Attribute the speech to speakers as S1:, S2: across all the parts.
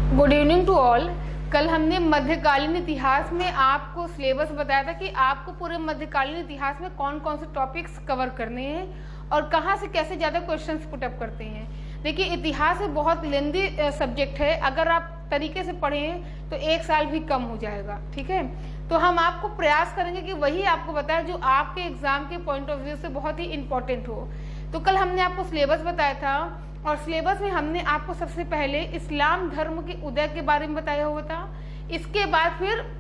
S1: Good evening to all. कल हमने मध्यकालीन इतिहास में आपको सिलेबस बताया था कि आपको पूरे मध्यकालीन इतिहास में कौन कौन से टॉपिक्स कवर करने हैं और कहाँ से कैसे ज़्यादा क्वेश्चंस पुटअप करते हैं। देखिए, इतिहास एक बहुत लेंदी सब्जेक्ट है, अगर आप तरीके से पढ़ें तो एक साल भी कम हो जाएगा। ठीक है, तो हम आपको प्रयास करेंगे कि वही आपको बताए जो आपके एग्जाम के पॉइंट ऑफ व्यू से बहुत ही इंपॉर्टेंट हो। तो कल हमने आपको सिलेबस बताया था और सिलेबस में हमने आपको सबसे पहले इस्लाम धर्म के उदय के बारे में बताया हुआ था। इसके बाद फिर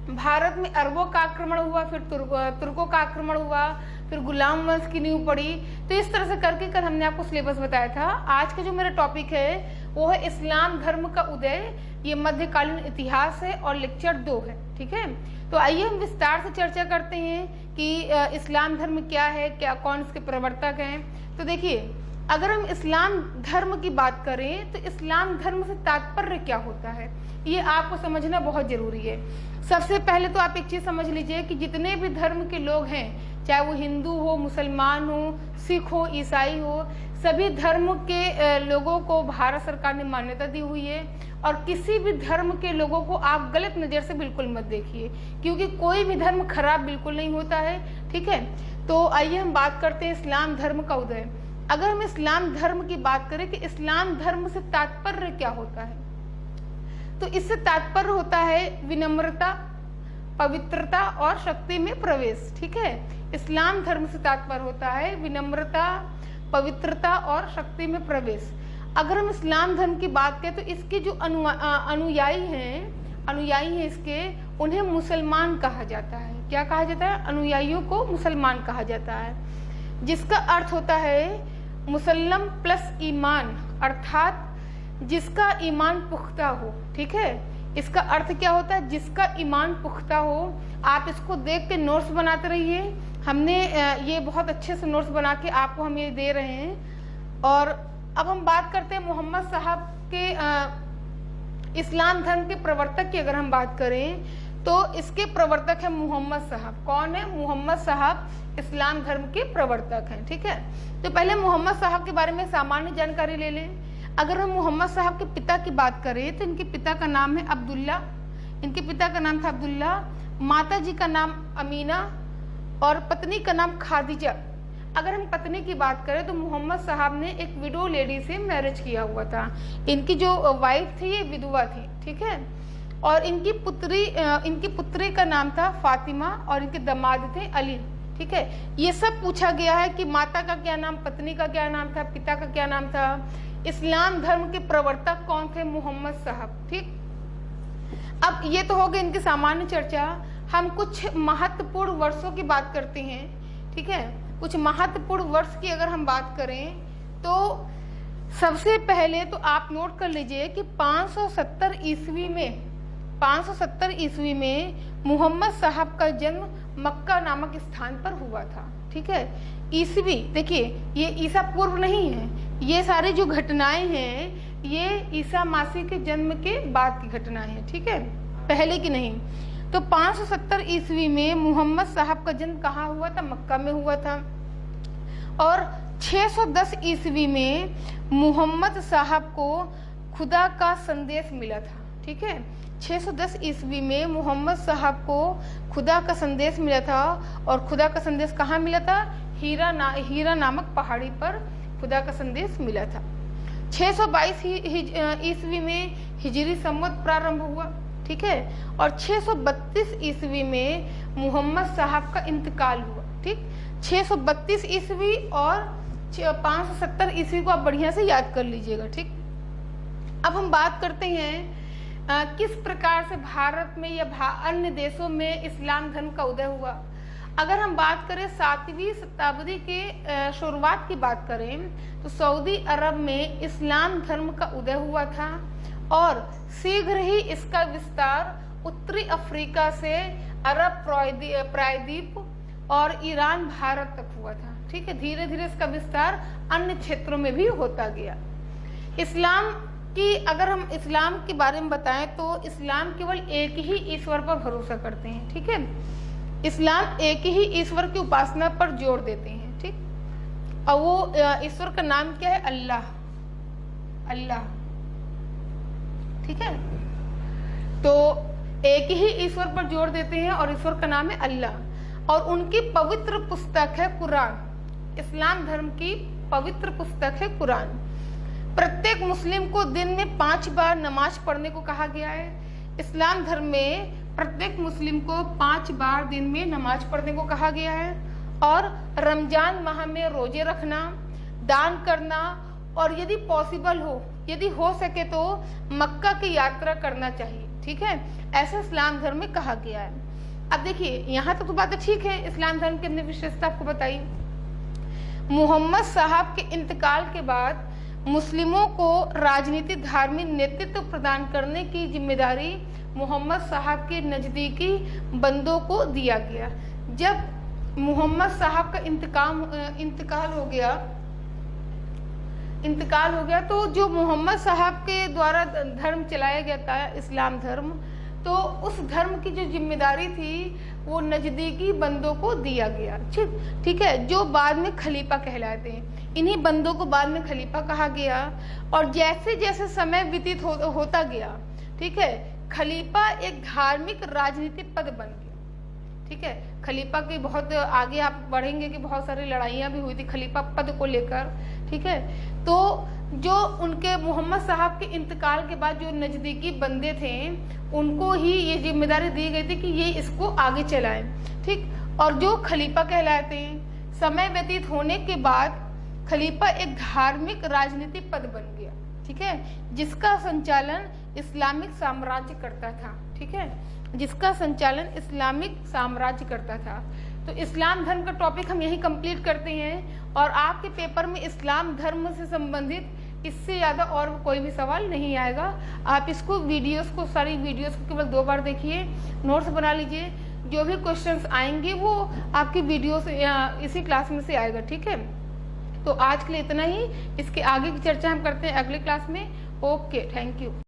S1: भारत में अरबों का आक्रमण हुआ, फिर तुर्कों का आक्रमण हुआ, फिर गुलाम वंश की नींव पड़ी। तो इस तरह से करके कल हमने आपको सिलेबस बताया था। आज का जो मेरा टॉपिक है वो है इस्लाम धर्म का उदय, ये मध्यकालीन इतिहास है और लेक्चर 2 है। ठीक है, तो आइए हम विस्तार से चर्चा करते हैं कि इस्लाम धर्म क्या है, क्या कौन इसके प्रवर्तक हैं। तो देखिए, अगर हम इस्लाम धर्म की बात करें तो इस्लाम धर्म से तात्पर्य क्या होता है, ये आपको समझना बहुत जरूरी है। सबसे पहले तो आप एक चीज समझ लीजिए कि जितने भी धर्म के लोग हैं, चाहे वो हिंदू हो, मुसलमान हो, सिख हो, ईसाई हो, सभी धर्म के लोगों को भारत सरकार ने मान्यता दी हुई है। और किसी भी धर्म के लोगों को आप गलत नजर से बिल्कुल मत देखिए, क्योंकि कोई भी धर्म खराब बिल्कुल नहीं होता है। ठीक है, तो आइए हम बात करते हैं इस्लाम धर्म का उदय। अगर हम इस्लाम धर्म की बात करें कि इस्लाम धर्म से तात्पर्य क्या होता है, तो इससे तात्पर्य होता है विनम्रता, पवित्रता और शक्ति में प्रवेश। ठीक है, इस्लाम धर्म से तात्पर्य होता है विनम्रता, पवित्रता और शक्ति में प्रवेश। अगर हम इस्लाम धर्म की बात करें तो इसके जो अनुयायी हैं इसके, उन्हें मुसलमान कहा जाता है। क्या कहा जाता है? अनुयायियों को मुसलमान कहा जाता है, जिसका अर्थ होता है मुसल्लम प्लस ईमान, अर्थात जिसका ईमान पुख्ता हो। ठीक है, इसका अर्थ क्या होता है? जिसका ईमान पुख्ता हो। आप इसको देख के नोट्स बनाते रहिए, हमने ये बहुत अच्छे से नोट्स बना के आपको हम ये दे रहे हैं। और अब हम बात करते हैं मोहम्मद साहब के इस्लाम धर्म के प्रवर्तक की। अगर हम बात करें तो इसके प्रवर्तक है मोहम्मद साहब। कौन है? मोहम्मद साहब इस्लाम धर्म के प्रवर्तक हैं। ठीक है, तो पहले मोहम्मद साहब के बारे में सामान्य जानकारी ले लें। अगर हम मोहम्मद साहब के पिता की बात करें तो इनके पिता का नाम है अब्दुल्ला। इनके पिता का नाम था अब्दुल्ला, माता जी का नाम अमीना और पत्नी का नाम खादिजा। अगर हम पत्नी की बात करें तो मोहम्मद साहब ने एक विडो लेडी से मैरिज किया हुआ था। इनकी जो वाइफ थी ये विधवा थी। ठीक है, और इनकी पुत्री का नाम था फातिमा और इनके दामाद थे अली। ठीक है, ये सब पूछा गया है कि माता का क्या नाम, पत्नी का क्या नाम था, पिता का क्या नाम था। इस्लाम धर्म के प्रवर्तक कौन थे? मोहम्मद साहब। ठीक, अब ये तो हो गई इनकी सामान्य चर्चा। हम कुछ महत्वपूर्ण वर्षों की बात करते हैं। ठीक है, कुछ महत्वपूर्ण वर्ष की अगर हम बात करें तो सबसे पहले तो आप नोट कर लीजिए कि 570 ईस्वी में मोहम्मद साहब का जन्म मक्का नामक स्थान पर हुआ था। ठीक है, ईस्वी देखिए, ये ईसा पूर्व नहीं है, ये सारी जो घटनाएं हैं ये ईसा मसीह के जन्म के बाद की घटनाएं हैं। ठीक है, पहले की नहीं। तो 570 ईस्वी में मोहम्मद साहब का जन्म कहाँ हुआ था? मक्का में हुआ था। और 610 ईस्वी में मोहम्मद साहब को खुदा का संदेश मिला था। ठीक है, 610 ईस्वी में मोहम्मद साहब को खुदा का संदेश मिला था। और खुदा का संदेश कहाँ मिला था? हीरा नामक पहाड़ी पर खुदा का संदेश मिला था। 622 ईस्वी में हिजरी संवत प्रारंभ हुआ। ठीक है, और 632 ईस्वी में मोहम्मद साहब का इंतकाल हुआ। ठीक, 632 ईस्वी और 570 ईस्वी को आप बढ़िया से याद कर लीजिएगा। ठीक, अब हम बात करते हैं किस प्रकार से भारत में या अन्य देशों में इस्लाम धर्म का उदय हुआ। अगर हम बात करें 7वीं शताब्दी के शुरुआत की बात करें तो सऊदी अरब में इस्लाम धर्म का उदय हुआ था और शीघ्र ही इसका विस्तार उत्तरी अफ्रीका से अरब प्रायद्वीप और ईरान भारत तक हुआ था। ठीक है, धीरे धीरे इसका विस्तार अन्य क्षेत्रों में भी होता गया। इस्लाम की अगर हम इस्लाम के बारे में बताएं तो इस्लाम केवल एक ही ईश्वर पर भरोसा करते हैं। ठीक है, इस्लाम एक ही ईश्वर की उपासना पर जोर देते हैं। ठीक, और वो ईश्वर का नाम क्या है? अल्लाह। ठीक है। तो एक ही ईश्वर पर जोर देते हैं और ईश्वर का नाम है अल्लाह, और उनकी पवित्र पुस्तक है कुरान। इस्लाम धर्म की पवित्र पुस्तक है कुरान। प्रत्येक मुस्लिम को दिन में 5 बार नमाज पढ़ने को कहा गया है। इस्लाम धर्म में प्रत्येक मुस्लिम को 5 बार दिन में नमाज पढ़ने को कहा गया है, और रमजान माह में रोजे रखना, दान करना, और यदि पॉसिबल हो, यदि हो सके तो मक्का की यात्रा करना चाहिए। ठीक है, ऐसा इस्लाम धर्म में कहा गया है। अब देखिए, यहाँ तक तो बातें ठीक है। इस्लाम धर्म की अपनी विशेषता आपको बताई। मोहम्मद साहब के इंतकाल के बाद मुस्लिमों को राजनीतिक धार्मिक नेतृत्व प्रदान करने की जिम्मेदारी मोहम्मद साहब के नजदीकी बंदों को दिया गया। जब मोहम्मद साहब का इंतकाल हो गया तो जो मोहम्मद साहब के द्वारा धर्म चलाया गया था, इस्लाम धर्म, तो उस धर्म की जो जिम्मेदारी थी वो नजदीकी बंदों को दिया गया। ठीक है, जो बाद में खलीफा कहलाते हैं। इन्हीं बंदों को बाद में खलीफा कहा गया, और जैसे जैसे समय व्यतीत होता गया, ठीक है, खलीफा एक धार्मिक राजनीतिक पद बन गया। ठीक है, खलीफा के बहुत आगे आप बढ़ेंगे कि बहुत सारी लड़ाइयाँ भी हुई थी खलीफा पद को लेकर। ठीक है, तो जो उनके मोहम्मद साहब के इंतकाल के बाद जो नज़दीकी बंदे थे, उनको ही ये जिम्मेदारी दी गई थी कि ये इसको आगे चलाएं। ठीक, और जो खलीफा कहलाते हैं, समय व्यतीत होने के बाद खलीफा एक धार्मिक राजनीतिक पद बन गया। ठीक है, जिसका संचालन इस्लामिक साम्राज्य करता था। ठीक है, जिसका संचालन इस्लामिक साम्राज्य करता था। तो इस्लाम धर्म का टॉपिक हम यही कंप्लीट करते हैं, और आपके पेपर में इस्लाम धर्म से संबंधित इससे ज़्यादा और कोई भी सवाल नहीं आएगा। आप इसको सारी वीडियोस को केवल 2 बार देखिए, नोट्स बना लीजिए। जो भी क्वेश्चंस आएंगे वो आपकी वीडियो से इसी क्लास में से आएगा। ठीक है, तो आज के लिए इतना ही। इसके आगे की चर्चा हम करते हैं अगले क्लास में। Okay, thank you.